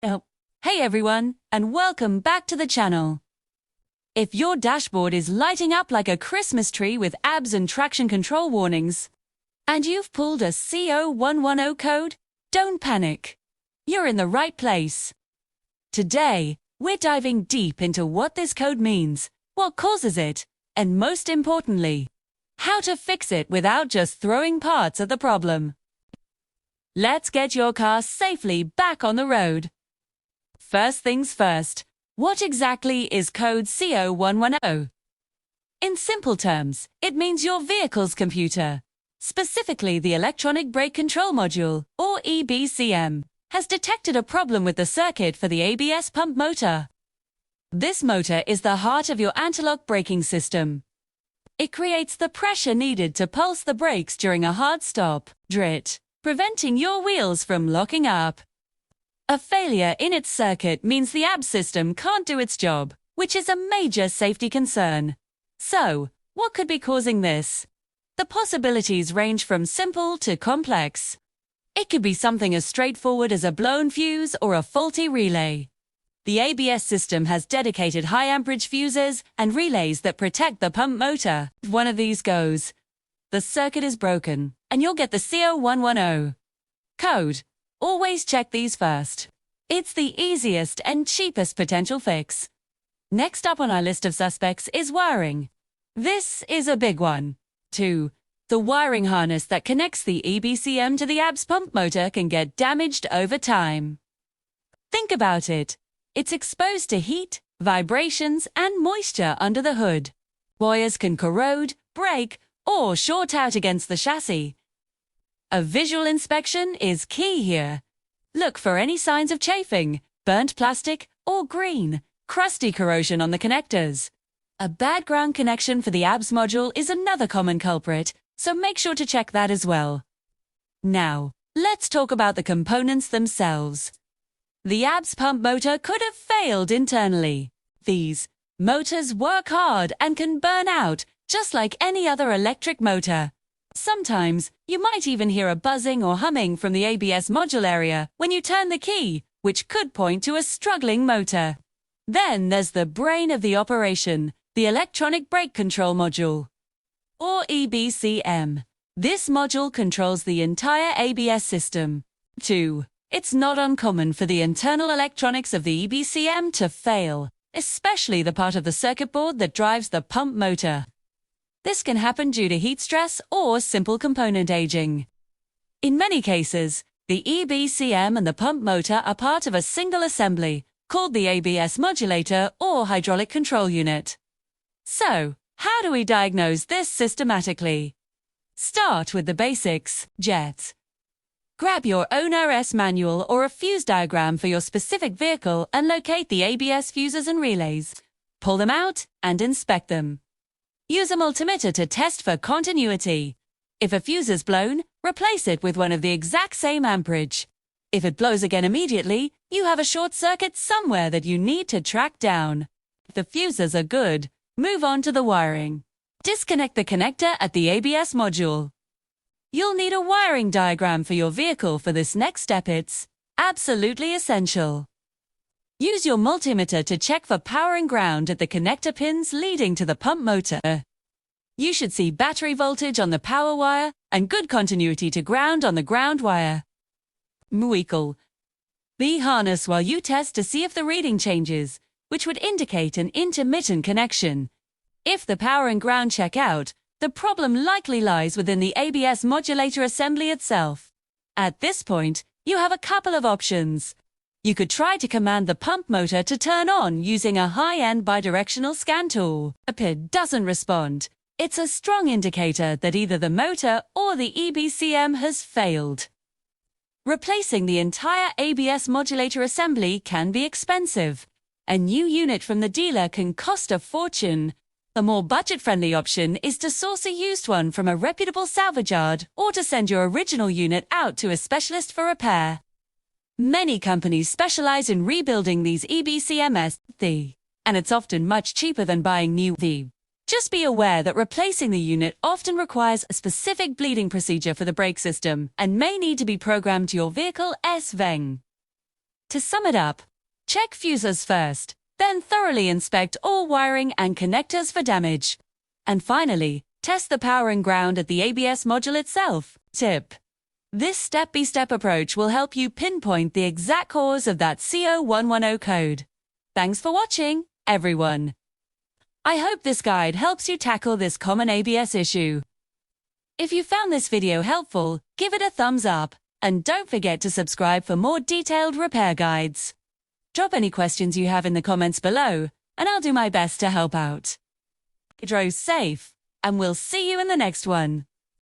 Oh. Hey everyone, and welcome back to the channel. If your dashboard is lighting up like a Christmas tree with abs and traction control warnings, and you've pulled a C0110 code, don't panic. You're in the right place. Today, we're diving deep into what this code means, what causes it, and most importantly, how to fix it without just throwing parts at the problem. Let's get your car safely back on the road. First things first, what exactly is code C0110? In simple terms, it means your vehicle's computer, specifically the Electronic Brake Control Module, or EBCM, has detected a problem with the circuit for the ABS pump motor. This motor is the heart of your anti-lock braking system. It creates the pressure needed to pulse the brakes during a hard stop, DRIT, preventing your wheels from locking up. A failure in its circuit means the ABS system can't do its job, which is a major safety concern. So, what could be causing this? The possibilities range from simple to complex. It could be something as straightforward as a blown fuse or a faulty relay. The ABS system has dedicated high-amperage fuses and relays that protect the pump motor. If one of these goes, the circuit is broken, and you'll get the C0110 code. Always check these first. It's the easiest and cheapest potential fix. Next up on our list of suspects is wiring. This is a big one. 2. The wiring harness that connects the EBCM to the ABS pump motor can get damaged over time. Think about it. It's exposed to heat, vibrations, and moisture under the hood. Wires can corrode, break, or short out against the chassis. A visual inspection is key here. Look for any signs of chafing, burnt plastic, or green, crusty corrosion on the connectors. A bad ground connection for the ABS module is another common culprit, so make sure to check that as well. Now, let's talk about the components themselves. The ABS pump motor could have failed internally. These motors work hard and can burn out, just like any other electric motor. Sometimes, you might even hear a buzzing or humming from the ABS module area when you turn the key, which could point to a struggling motor. Then there's the brain of the operation, the Electronic Brake Control Module, or EBCM. This module controls the entire ABS system. 2. It's not uncommon for the internal electronics of the EBCM to fail, especially the part of the circuit board that drives the pump motor. This can happen due to heat stress or simple component aging. In many cases, the EBCM and the pump motor are part of a single assembly, called the ABS modulator or hydraulic control unit. So, how do we diagnose this systematically? Start with the basics, JET. Grab your own RS manual or a fuse diagram for your specific vehicle and locate the ABS fuses and relays. Pull them out and inspect them. Use a multimeter to test for continuity. If a fuse is blown, replace it with one of the exact same amperage. If it blows again immediately, you have a short circuit somewhere that you need to track down. If the fuses are good, move on to the wiring. Disconnect the connector at the ABS module. You'll need a wiring diagram for your vehicle for this next step. It's absolutely essential. Use your multimeter to check for power and ground at the connector pins leading to the pump motor. You should see battery voltage on the power wire and good continuity to ground on the ground wire. Muikle. The harness while you test to see if the reading changes, which would indicate an intermittent connection. If the power and ground check out, the problem likely lies within the ABS modulator assembly itself. At this point, you have a couple of options. You could try to command the pump motor to turn on using a high-end bidirectional scan tool. If it doesn't respond, it's a strong indicator that either the motor or the EBCM has failed. Replacing the entire ABS modulator assembly can be expensive. A new unit from the dealer can cost a fortune. A more budget-friendly option is to source a used one from a reputable salvage yard or to send your original unit out to a specialist for repair. Many companies specialize in rebuilding these EBCMs, and it's often much cheaper than buying new. Just be aware that replacing the unit often requires a specific bleeding procedure for the brake system and may need to be programmed to your vehicle SVENG. To sum it up, check fuses first, then thoroughly inspect all wiring and connectors for damage. And finally, test the power and ground at the ABS module itself. Tip: this step-by-step approach will help you pinpoint the exact cause of that C0110 code. Thanks for watching, everyone. I hope this guide helps you tackle this common ABS issue. If you found this video helpful, give it a thumbs up, and don't forget to subscribe for more detailed repair guides. Drop any questions you have in the comments below, and I'll do my best to help out. Drove safe, and we'll see you in the next one.